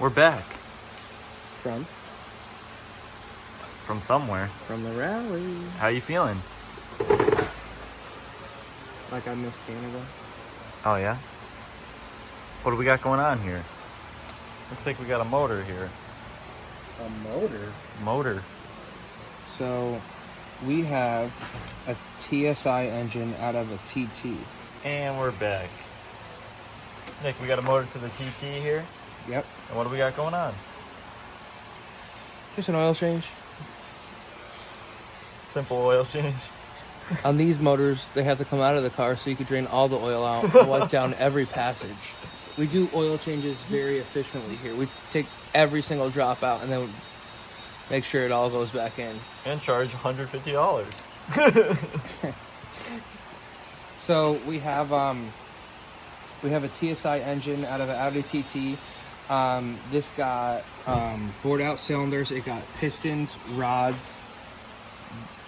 We're back. From somewhere. From the rally. How you feeling? Like I missed Canada. Oh, yeah? What do we got going on here? Looks like we got a motor here. A motor? Motor. So, we have a TSI engine out of a TT. And we're back. Nick, we got a motor to the TT here. Yep. And what do we got going on? Just an oil change. Simple oil change. On these motors, they have to come out of the car so you can drain all the oil out and wipe down every passage. We do oil changes very efficiently here. We take every single drop out and then make sure it all goes back in. And charge $150. So we have a TSI engine out of an Audi TT. This got bored out cylinders. It got pistons, rods,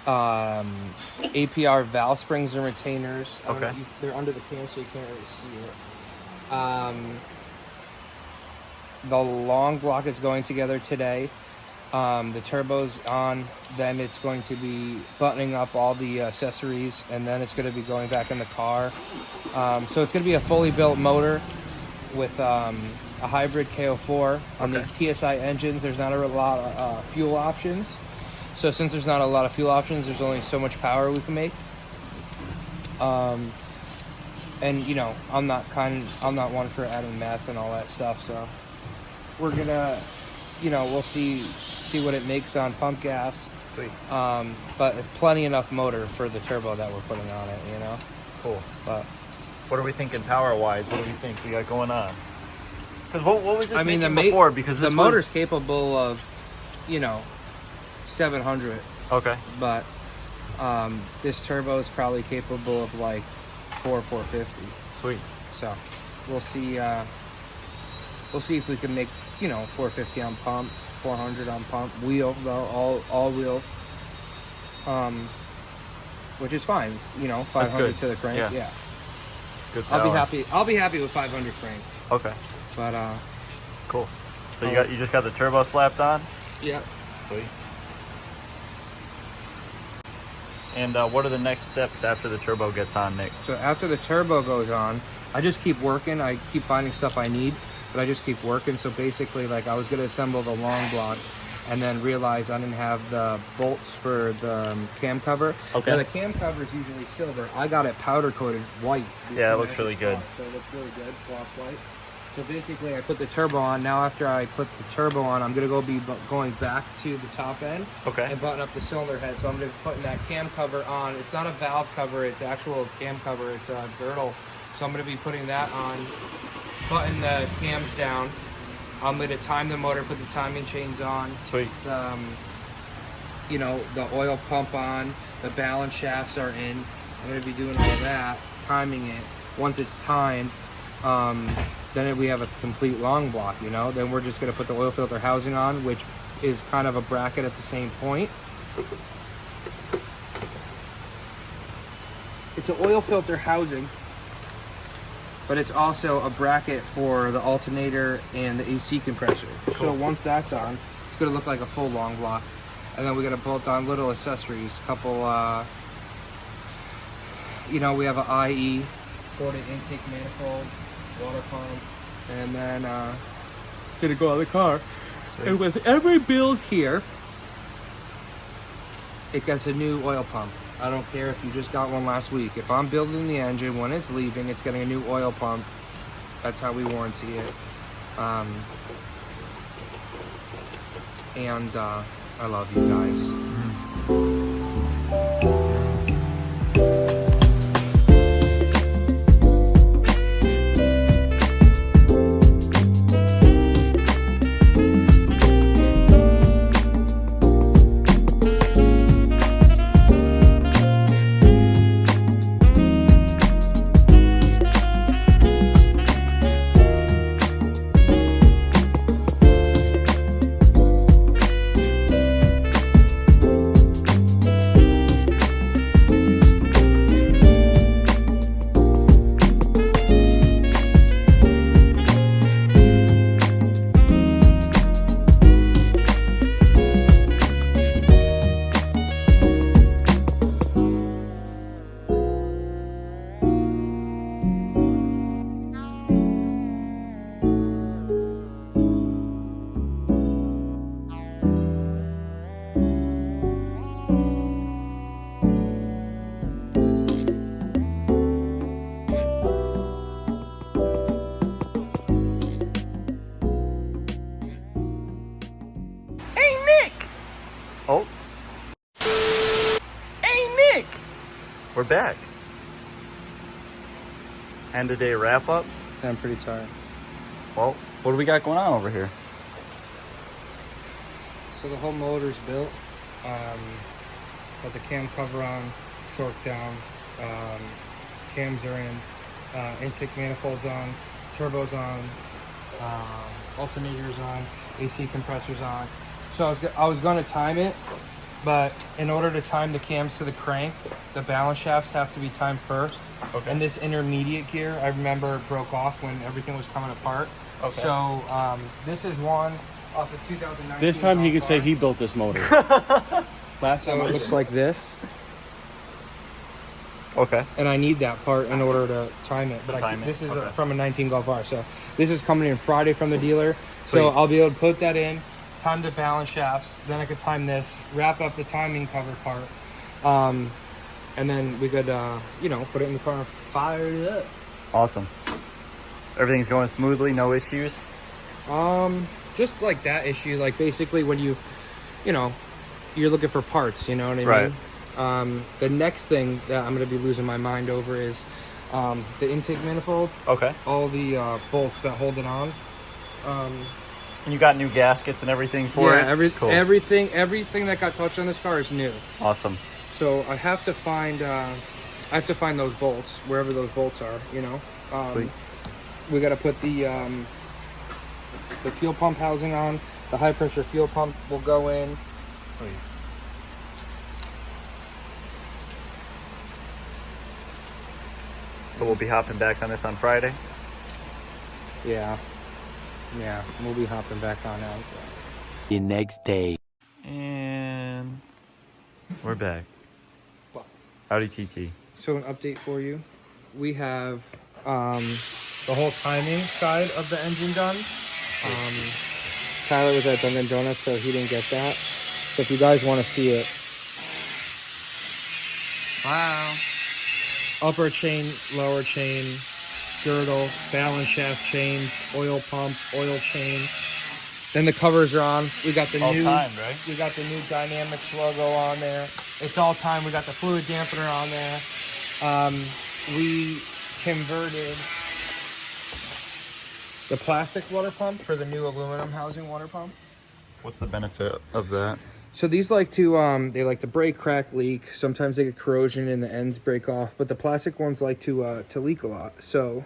APR valve springs and retainers. Okay. They're under the pan, so you can't really see it. The long block is going together today. The turbo's on. Then it's going to be buttoning up all the accessories, and then it's going to be going back in the car. So it's going to be a fully built motor with a hybrid K04. On these TSI engines, there's not a lot of fuel options. So since there's not a lot of fuel options, there's only so much power we can make. And you know, I'm not one for adding meth and all that stuff. So we're gonna, you know, we'll see what it makes on pump gas. Sweet. But plenty enough motor for the turbo that we're putting on it, you know. Cool. But what are we thinking power-wise? What do we think we got going on? Because what was this making the before? Because this motor's capable of, you know, 700. Okay. But this turbo is probably capable of like 450. Sweet. So we'll see. We'll see if we can make, you know, 450 on pump, 400 on pump, wheel though, all wheel. Which is fine, you know, 500 to the crank. Yeah. Good. I'll be happy with 500 crank. Okay. But cool. So you just got the turbo slapped on? Yeah. Sweet. And what are the next steps after the turbo gets on, Nick? So after the turbo goes on, I just keep working. I keep finding stuff I need, but I just keep working. So basically, like, I was going to assemble the long block and then realized I didn't have the bolts for the cam cover. Okay. Now, the cam cover is usually silver. I got it powder coated white. Yeah, it looks really good. So it looks really good, gloss white. So basically, I put the turbo on. Now after I put the turbo on, I'm going to be going back to the top end. Okay. And button up the cylinder head. So I'm going to be putting that cam cover on. It's not a valve cover. It's actual cam cover. It's a girdle. So I'm going to be putting that on, button the cams down. I'm going to time the motor, put the timing chains on. Sweet. You know, the oil pump on. The balance shafts are in. I'm going to be doing all that, timing it. Once it's timed, then we have a complete long block, you know. Then we're just going to put the oil filter housing on, which is kind of a bracket at the same point. It's an oil filter housing, but it's also a bracket for the alternator and the AC compressor. Cool. So once that's on, it's going to look like a full long block. And then we're going to bolt on little accessories, couple, you know, we have an IE, ported intake manifold, water pump, and then gonna go on the car. Sweet. And with every build here, it gets a new oil pump. I don't care if you just got one last week. If I'm building the engine, when it's leaving, it's getting a new oil pump. That's how we warranty it. And I love you guys. We're back. End of day wrap up. I'm pretty tired. Well, what do we got going on over here? So the whole motor's built. Got the cam cover on, torque down, cams are in, intake manifolds on, turbos on, alternators on, AC compressors on. So I was going to time it, but in order to time the cams to the crank, the balance shafts have to be timed first. Okay. And this intermediate gear, I remember, broke off when everything was coming apart. Okay. So this is one off the 2019. This time he can say he built this motor. Last time So it looks like this. Okay. And I need that part in order to time it. But this is from a 19 Golf R. So this is coming in Friday from the dealer. Sweet. So I'll be able to put that in, time the balance shafts, then I could time this, wrap up the timing cover part. And then we could, put it in the car and fire it up. Awesome. Everything's going smoothly, no issues? Just like that issue, like basically when you're looking for parts, you know what I mean? Right. The next thing that I'm going to be losing my mind over is the intake manifold. Okay. All the bolts that hold it on. And you got new gaskets and everything for it? Cool. Everything that got touched on this car is new. Awesome. So I have to find those bolts wherever those bolts are. Sweet. We got to put the fuel pump housing on. The high pressure fuel pump will go in. Sweet. So we'll be hopping back on this on Friday? Yeah, we'll be hopping back on that. The next day. And we're back. Audi TT. So an update for you. We have the whole timing side of the engine done. Tyler was at Dunkin' Donuts, so he didn't get that. So if you guys want to see it. Wow. Upper chain, lower chain, girdle, balance shaft chains, oil pump, oil chain. Then the covers are on. We got the All new timed, right? We got the new Dynamics logo on there. It's all time. We got the fluid dampener on there. We converted the plastic water pump for the new aluminum housing water pump. What's the benefit of that? So these like to break, crack, leak. Sometimes they get corrosion and the ends break off, but the plastic ones like to leak a lot. So,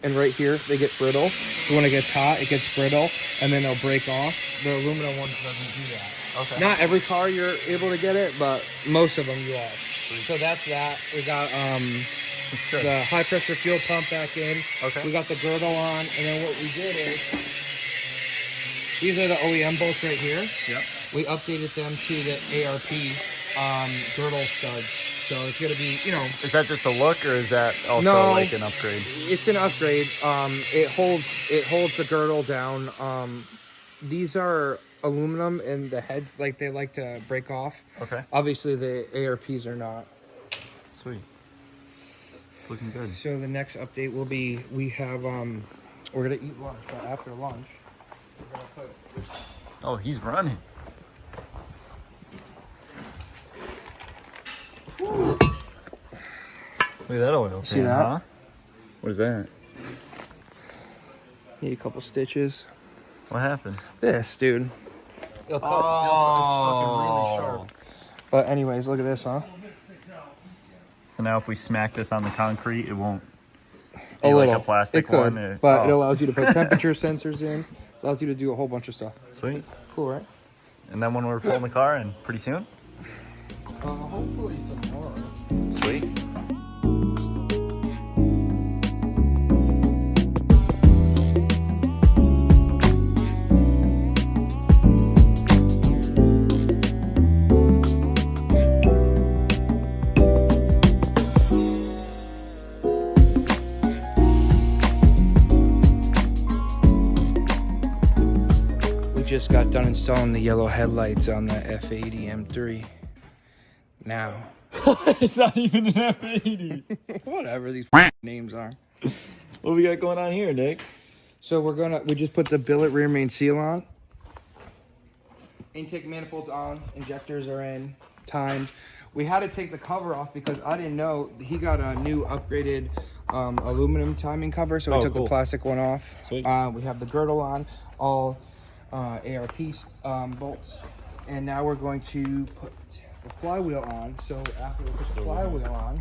and right here they get brittle. So when it gets hot, it gets brittle, and then they'll break off. The aluminum ones doesn't do that. Okay. Not every car you're able to get it, but most of them you are. So that's that. We got the high pressure fuel pump back in. Okay. We got the girdle on, and then what we did is these are the OEM bolts right here. Yep. We updated them to the ARP girdle studs. So it's going to be, Is that just a look, or is that also like an upgrade? It's an upgrade. It holds the girdle down. These are aluminum, and the heads, they like to break off. Okay. Obviously, the ARPs are not. Sweet. It's looking good. So the next update will be we're going to eat lunch, but after lunch, we're going to put... Oh, he's running. Look at that oil. See that? Huh? What is that? Need a couple stitches. What happened? This, dude. It's fucking really sharp. But anyways, look at this, huh? So now if we smack this on the concrete, it won't A be like little. a plastic it could, one? But it allows you to put temperature sensors in. Allows you to do a whole bunch of stuff. Sweet. Cool, right? And then when we're pulling the car in pretty soon? Hopefully tomorrow. Sweet. Just got done installing the yellow headlights on the F80 M3. Now, It's not even an F80. whatever these names are. What we got going on here, Nick? So we just put the billet rear main seal on. Intake manifolds on, injectors are in, timed. We had to take the cover off because I didn't know he got a new upgraded aluminum timing cover, so we took the plastic one off. Sweet. We have the girdle on, all ARP bolts, and now we're going to put the flywheel on. So after we put the flywheel on,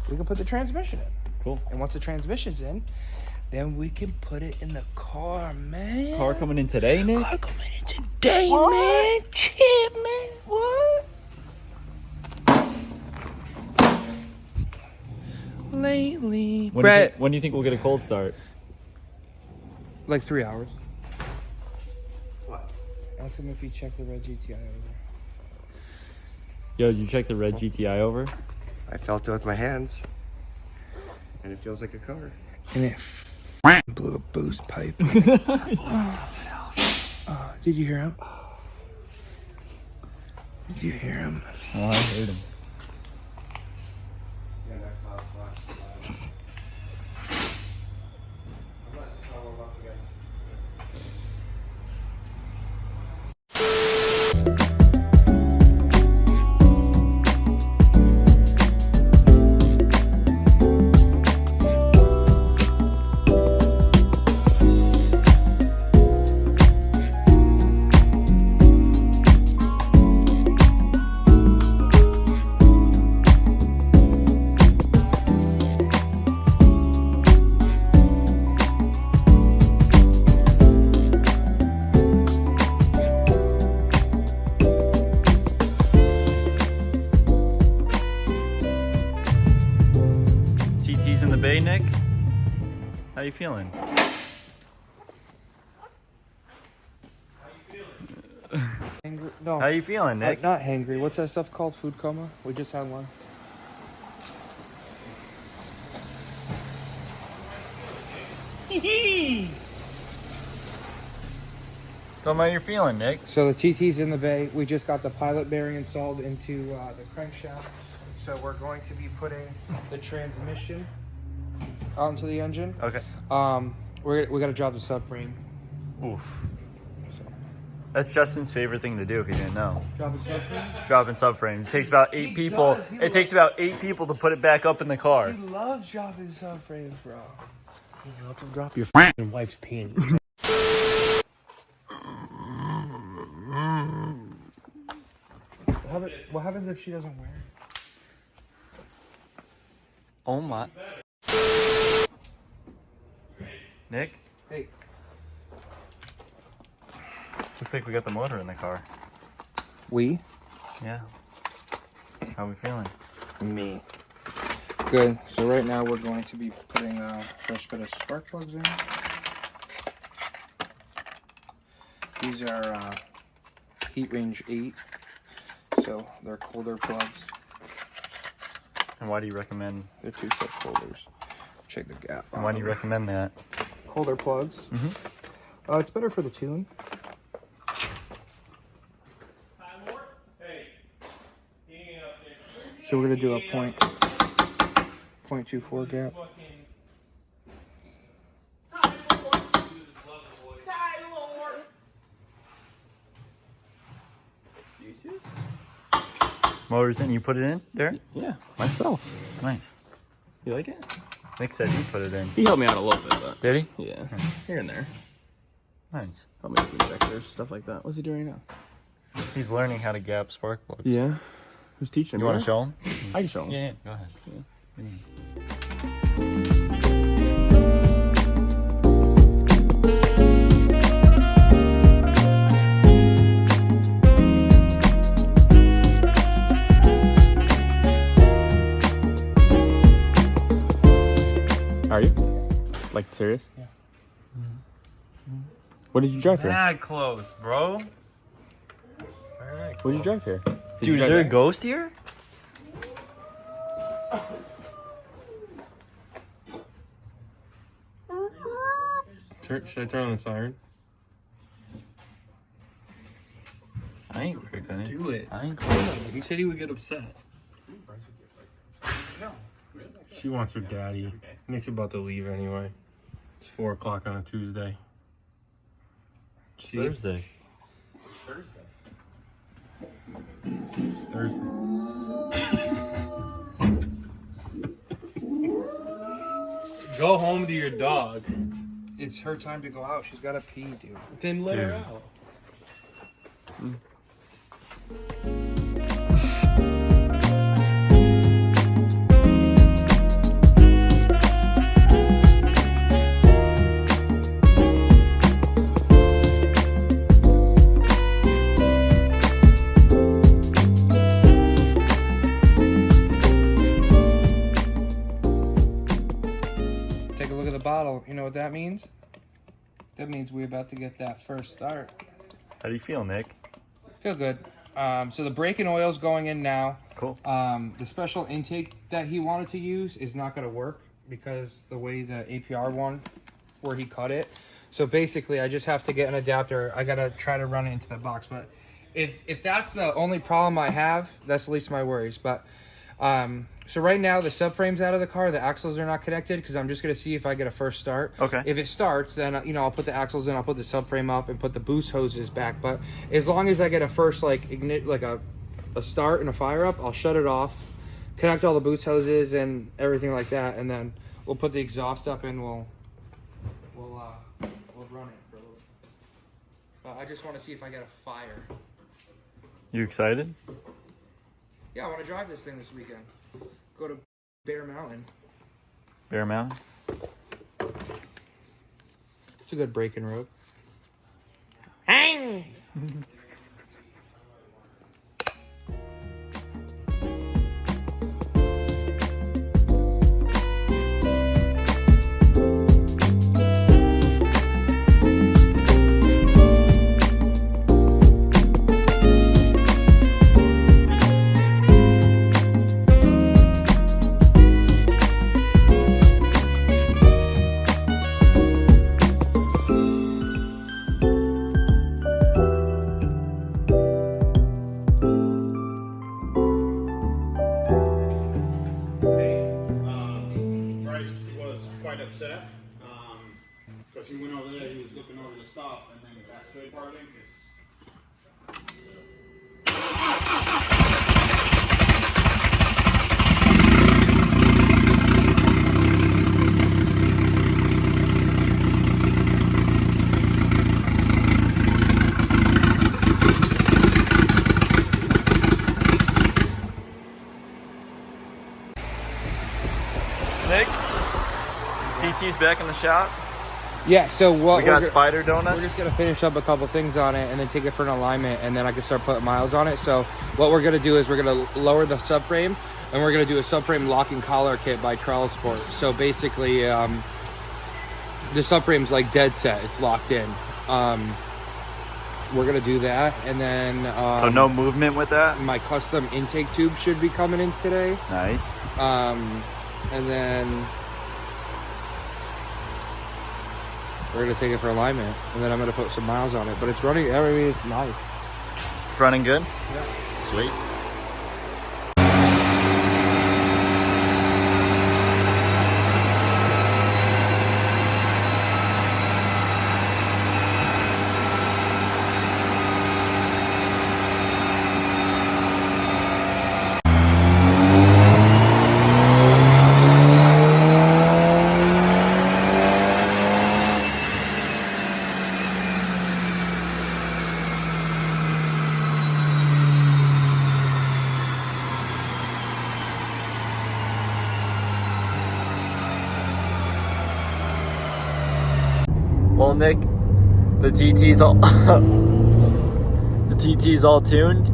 we can put the transmission in. Cool. And once the transmission's in, then we can put it in the car, man. Car coming in today, Nick? Car coming in today, man. Shit, man. What? Lately, Brett. When do you think we'll get a cold start? Like 3 hours. What? Ask him if he checked the red GTI over. Yo, did you check the red GTI over? I felt it with my hands, and it feels like a car. And it blew a boost pipe. Something else. Did you hear him? Did you hear him? Oh, I heard him. TT's in the bay, Nick. How you feeling? Hangry? No. How you feeling, Nick? Not hangry. What's that stuff called? Food coma? We just had one. Tell me how you're feeling, Nick. So the TT's in the bay. We just got the pilot bearing installed into the crankshaft. So we're going to be putting the transmission onto the engine. Okay. We got to drop the subframe. Oof. That's Justin's favorite thing to do if you didn't know. Drop the subframe? Dropping subframes. It takes about 8 people. It takes about 8 people to put it back up in the car. He loves dropping subframes, bro. You have to drop your f***ing wife's penis. What happens if she doesn't wear it? Oh my. Nick? Hey. Looks like we got the motor in the car. We? Yeah. How we feeling? Me. Good. So right now we're going to be putting a fresh bit of spark plugs in. These are heat range 8, so they're colder plugs. And why do you recommend? They're 2-step holders. Check the gap. And why do you recommend that? Colder plugs. Mm-hmm. It's better for the tune. So we're gonna do a 0.24 gap. Motor's in. You put it in there? Yeah, myself. Nice. You like it? Nick said he put it in. He helped me out a little bit, but Did he? yeah, here and there. Nice. Help me with the injectors, stuff like that. What's he doing now? He's learning how to gap spark plugs. Yeah. Who's teaching him? You want to show him? I can show him. Yeah, go ahead. Yeah. Are you? Like serious? Yeah. What did you drive here? That close, bro. What did you drive here? Dude, is there a ghost here? Should I turn on the siren? I ain't quick on it. Do it. I ain't quick. He said he would get upset. She wants her daddy. Nick's about to leave anyway. It's 4 o'clock on a Tuesday. It's Thursday. It's Thursday. Go home to your dog. It's her time to go out. She's got to pee, dude. Then let her out. Take a look at the bottle. You know what that means? That means we're about to get that first start. How do you feel, Nick? Feel good. So the brake and oil's going in now. Cool. The special intake that he wanted to use is not going to work because the way the APR one, where he cut it. So basically, I just have to get an adapter. I got to try to run it into the box. But if that's the only problem I have, that's the least of my worries. But so right now, the subframe's out of the car. The axles are not connected because I'm just going to see if I get a first start. Okay. If it starts, then, I'll put the axles in, I'll put the subframe up and put the boost hoses back. But as long as I get a first, like, a start and a fire up, I'll shut it off, connect all the boost hoses and everything like that, and then we'll put the exhaust up and we'll run it for a little bit. I just want to see if I get a fire. You excited? Yeah, I want to drive this thing this weekend. Go to Bear Mountain. Bear Mountain? It's a good braking road. upset because he went over there, he was looking over the stuff, and then that straight part link is. Nick, DT's back in the shop. Yeah, so what We got spider donuts. We're just gonna finish up a couple things on it and then take it for an alignment, and then I can start putting miles on it. So what we're gonna do is we're gonna lower the subframe, and we're gonna do a subframe lock and collar kit by Trellis Sport. So basically, the subframe's like dead set; it's locked in. We're gonna do that, and then So no movement with that. my custom intake tube should be coming in today. Nice. And then we're gonna take it for alignment, and then I'm gonna put some miles on it. But it's running. I mean, it's nice. It's running good. Yeah. Sweet. Well, Nick, the TT's all the TT's all tuned.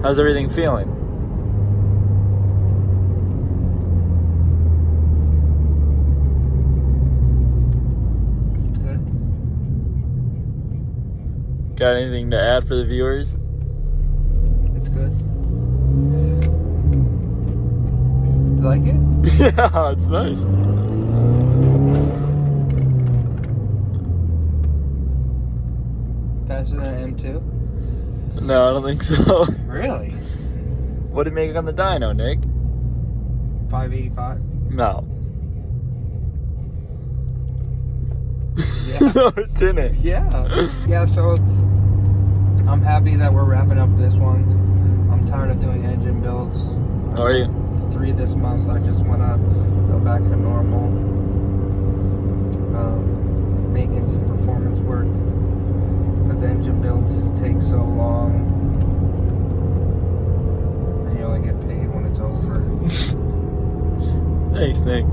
How's everything feeling? Good. Got anything to add for the viewers? It's good. You like it? Yeah, it's nice. Faster than M2? No, I don't think so. Really? What did it make on the dyno, Nick? 585. No. Yeah. No, it didn't. Yeah. Yeah, so I'm happy that we're wrapping up this one. I'm tired of doing engine builds. How are you? 3 this month. I just want to go back to normal maintenance and performance work, because engine builds take so long, and you only get paid when it's over. Thanks, Nick.